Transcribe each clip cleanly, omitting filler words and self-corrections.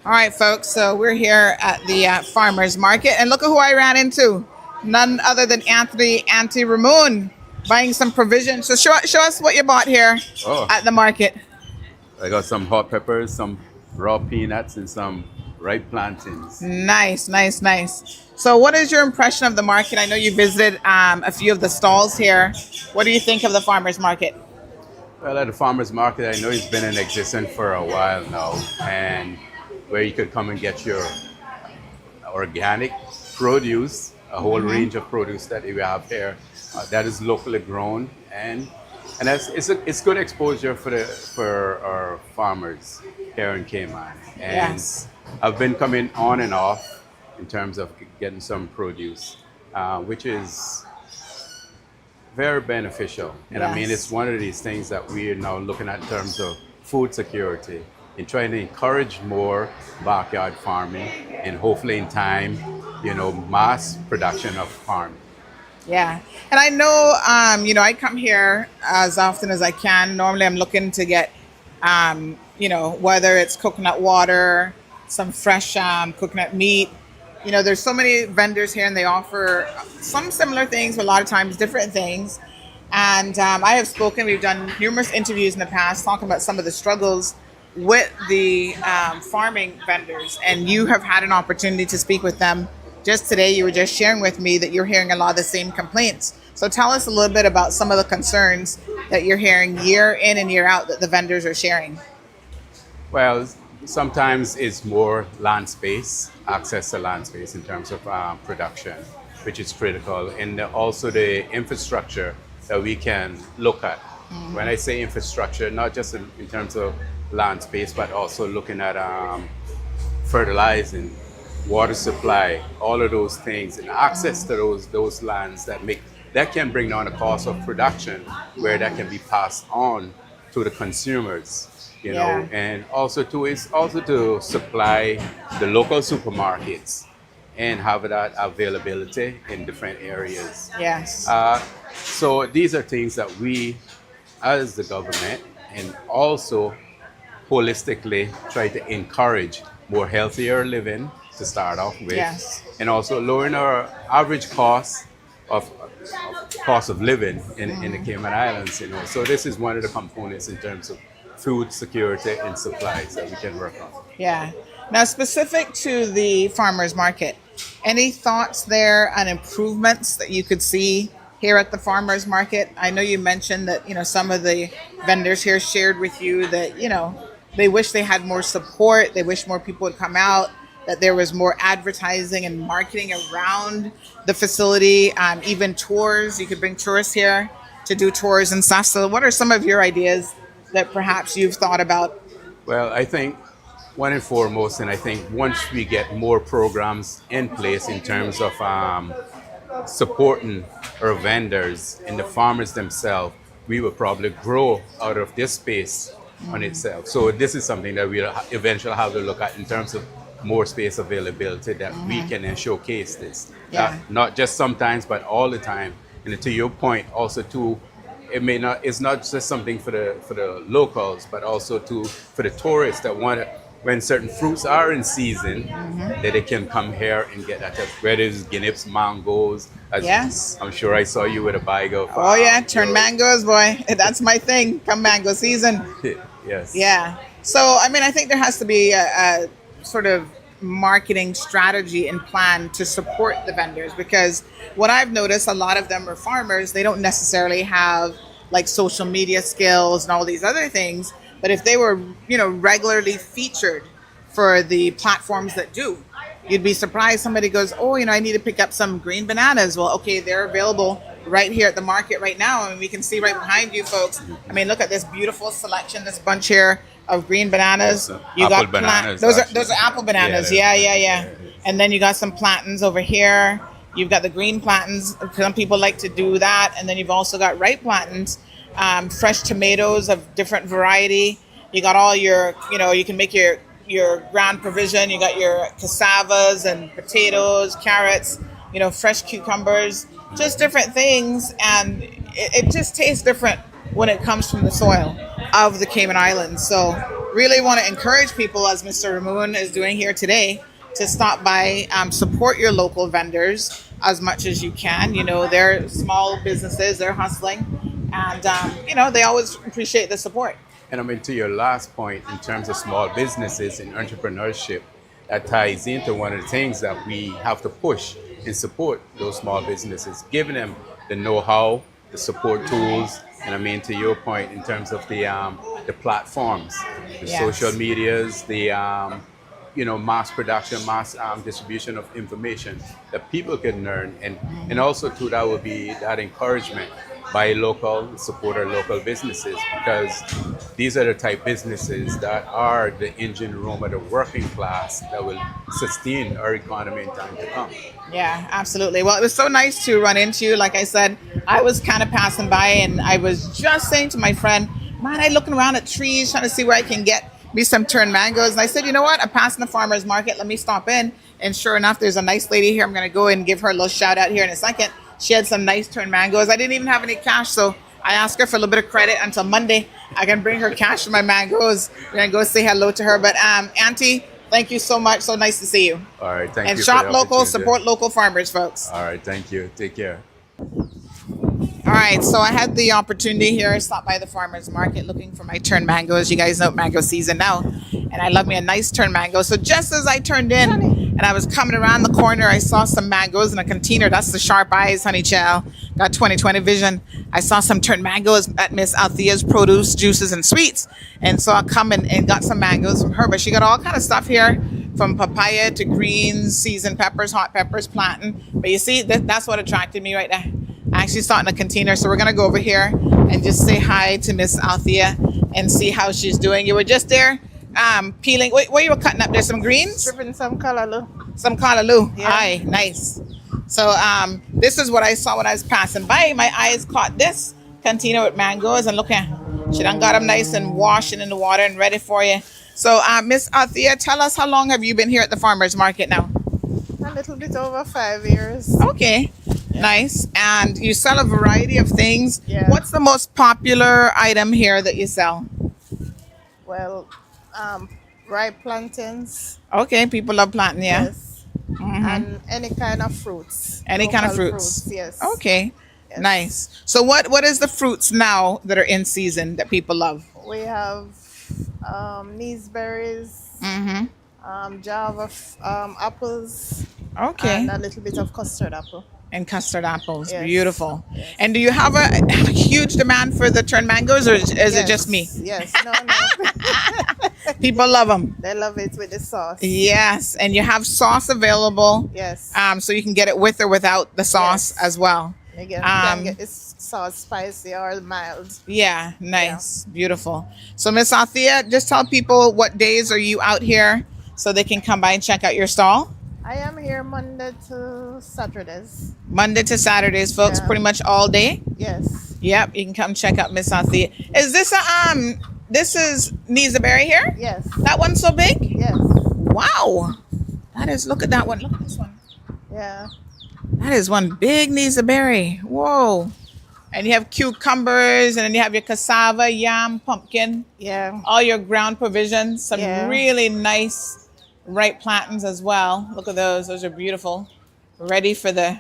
All right, folks. So we're here at the farmers market, and look at who I ran into. None other than Anttie Ramoon, buying some provisions. So show us what you bought here Oh, at the market. I got some hot peppers, some raw peanuts, and some ripe plantains. Nice, nice, nice. So, what is your impression of the market? I know you visited a few of the stalls here. What do you think of the farmers market? Well, at the farmers market, I know it's been in existence for a while now, and where you could come and get your organic produce, a whole range of produce that we have here that is locally grown, and it's good exposure for our farmers here in Cayman. And Yes, I've been coming on and off in terms of getting some produce, which is very beneficial. And I mean, it's yes. one of these things that we are now looking at in terms of food security and trying to encourage more backyard farming and hopefully in time, mass production of farming. Yeah. And I know, I come here as often as I can. Normally, I'm looking to get, whether it's coconut water, some fresh coconut meat. There's so many vendors here and they offer some similar things, but a lot of times different things. And I have spoken, we've done numerous interviews in the past talking about some of the struggles with the farming vendors. And you have had an opportunity to speak with them just today. You were just sharing with me that you're hearing a lot of the same complaints. So tell us a little bit about some of the concerns that you're hearing year in and year out that the vendors are sharing. Well, sometimes it's more land space, access to land space in terms of production, which is critical, and also the infrastructure that we can look at. When I say infrastructure, not just in terms of land space, but also looking at fertilizing, water supply, all of those things, and access to those lands that can bring down the cost of production, where that can be passed on to the consumers. Yeah. And also to supply the local supermarkets and have that availability in different areas. Yes. So these are things that we, as the government, and also holistically try to encourage more healthier living to start off with, Yes. and also lowering our average cost of living in the Cayman Islands. So this is one of the components in terms of food security and supplies that we can work on. Yeah. Now, specific to the farmers market, any thoughts there on improvements that you could see here at the farmers market? I know you mentioned that, some of the vendors here shared with you that, they wish they had more support. They wish more people would come out, that there was more advertising and marketing around the facility, even tours. You could bring tourists here to do tours and stuff. So what are some of your ideas that perhaps you've thought about? Well, I think one and foremost, and I think once we get more programs in place in terms of supporting our vendors and the farmers themselves, we will probably grow out of this space on itself. So this is something that we'll eventually have to look at in terms of more space availability that we can then showcase this. Yeah. Not just sometimes, but all the time. And to your point, also too, it's not just something for the locals, but also for the tourists that want it when certain fruits are in season, that they can come here and get that. Whether it's guineas, mangoes. Yes. I'm sure I saw you with a bag of. Oh yeah, turn mangoes, boy. That's my thing. Come mango season. Yes. Yeah. So I think there has to be a sort of marketing strategy and plan to support the vendors, because what I've noticed, a lot of them are farmers. They don't necessarily have like social media skills and all these other things. But if they were, regularly featured for the platforms that do, you'd be surprised. Somebody goes, oh, I need to pick up some green bananas. Well, okay, they're available right here at the market right now. And we can see right behind you folks. I mean, look at this beautiful selection, this bunch here of green bananas. You Apple got bananas, those are apple bananas. Yeah. they're- And then you got some plantains over here. You've got the green plantains. Some people like to do that. And then you've also got ripe plantains, fresh tomatoes of different variety. You got all your, you can make your ground provision. You got your cassavas and potatoes, carrots, fresh cucumbers, just different things. And it just tastes different when it comes from the soil of the Cayman Islands. So really want to encourage people, as Mr. Ramoon is doing here today, to stop by, support your local vendors as much as you can. You know, they're small businesses, they're hustling, and you know, they always appreciate the support. And I mean, to your last point, in terms of small businesses and entrepreneurship, that ties into one of the things that we have to push and support those small businesses, giving them the know-how, the support tools, and I mean, to your point, in terms of the platforms, the Yes. social medias, the you know, mass production, mass distribution of information that people can learn, and also too, that would be that encouragement buy local, support our local businesses, because these are the type businesses that are the engine room of the working class that will sustain our economy in time to come. Yeah, absolutely. Well, it was so nice to run into you. Like I said, I was kind of passing by and I was just saying to my friend, man, I'm looking around at trees trying to see where I can get me some turned mangoes. And I said, you know what? I'm passing the farmer's market. Let me stop in. And sure enough, there's a nice lady here. I'm going to go and give her a little shout out here in a second. She had some nice turned mangoes. I didn't even have any cash, so I asked her for a little bit of credit until Monday. I can bring her cash for my mangoes. We're going to go say hello to her. But Auntie, thank you so much. So nice to see you. All right, thank And you. shop for the local, opportunity. support local farmers, folks. All right, thank you. Take care. All right, so I had the opportunity here, stop by the farmer's market looking for my turned mangoes. You guys know mango season now, and I love me a nice turned mango. So just as I turned in and I was coming around the corner, I saw some mangoes in a container. That's the sharp eyes, honey child. Got 20/20 vision. I saw some turned mangoes at Miss Althea's Produce, Juices, and Sweets, and so I come and got some mangoes from her. But she got all kind of stuff here, from papaya to greens, seasoned peppers, hot peppers, plantain. But you see, that's what attracted me right there. I actually saw it in a container, so we're gonna go over here and just say hi to Miss Althea and see how she's doing. You were just there peeling. What you were cutting up there? Some greens? Stripping some callaloo. Some callaloo. Yeah. Aye, nice. So this is what I saw when I was passing by. My eyes caught this container with mangoes, and look at, she done got them nice and washing in the water and ready for you. So Miss Althea, tell us, how long have you been here at the farmer's market now? A little bit over 5 years. Okay, nice. And you sell a variety of things. Yeah. What's the most popular item here that you sell? Well, ripe plantains. Okay, people love plantain, yeah. Yes. Mhm. And any kind of fruits. Any kind of Local fruits. Yes. Okay, Yes. nice. So what is the fruits now that are in season that people love? We have berries, Mm-hmm. Java apples, Okay. and a little bit of custard apple. And custard apples. Yes. Beautiful. Yes. And do you have a huge demand for the turned mangoes, or is it just me? Yes. No. People love them. They love it with the sauce. Yes. And you have sauce available. Yes. So you can get it with or without the sauce Yes. as well. You can get this sauce spicy or mild. Yeah, nice. Beautiful. So Miss Althea, just tell people, what days are you out here so they can come by and check out your stall? I am here Monday to Saturdays. Monday to Saturdays, folks, Yeah. pretty much all day. Yes. Yep, you can come check out Miss Althea. Is this this is Berry here? Yes. That one's so big? Yes. Wow. That is, look at that one. Look at this one. Yeah. That is one big Berry. Whoa. And you have cucumbers, and then you have your cassava, yam, pumpkin, Yeah. all your ground provisions, some Yeah. really nice ripe plantains as well. Look at those. Those are beautiful. Ready for the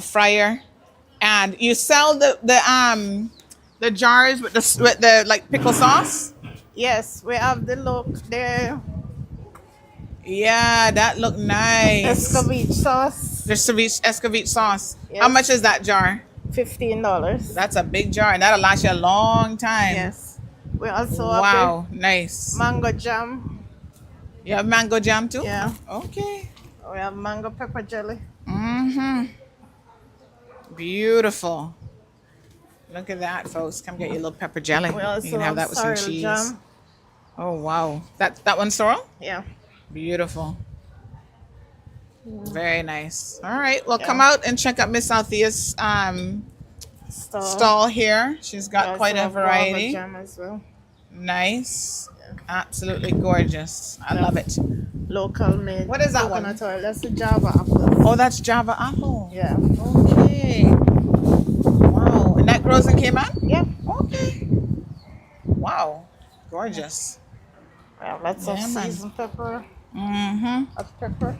fryer. And you sell the jars with the like pickle sauce? Yes. We have the Yeah, that look nice. escovitch sauce. The Escovitch sauce. Yes. How much is that jar? $15. That's a big jar, and that'll last you a long time. Yes. We also have Wow, nice. the mango jam. You have mango jam too? Yeah. Okay. We have mango pepper jelly. Mm-hmm. Beautiful. Look at that, folks. Come get your little pepper jelly. We also You can have that with some sorrel cheese. jam. Oh, wow. That one's sorrel? Yeah. Beautiful. Very nice. All right. Well, Yeah. come out and check out Miss Althea's stall here. She's We got also quite a have guava variety. jam as well. Nice. Absolutely gorgeous. I love it. Local made. What is that one? coconut oil. That's the Java apple. Oh, that's Java apple. Yeah. Okay. Wow. And that grows in Cayman? Yeah. Okay. Wow. Gorgeous. Yeah, lots of Yeah, man. seasoned pepper. Mm-hmm. Hot pepper.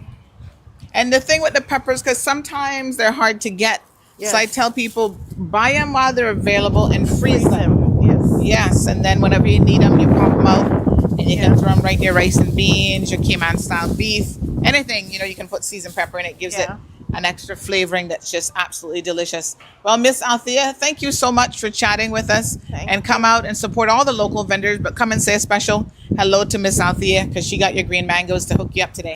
And the thing with the peppers, because sometimes they're hard to get. So I Yes. tell people, buy them while they're available and freeze Freeze them. them. Yes. Yes, and then whenever you need them, you pop them out, and you Yeah. can throw them right in your rice and beans, your Cayman style beef, anything. You can put seasoned pepper in it, gives it Yeah. an extra flavoring that's just absolutely delicious. Well, Miss Althea, thank you so much for chatting with us, Thank and come you. out and support all the local vendors, but come and say a special hello to Miss Althea because she got your green mangoes to hook you up today.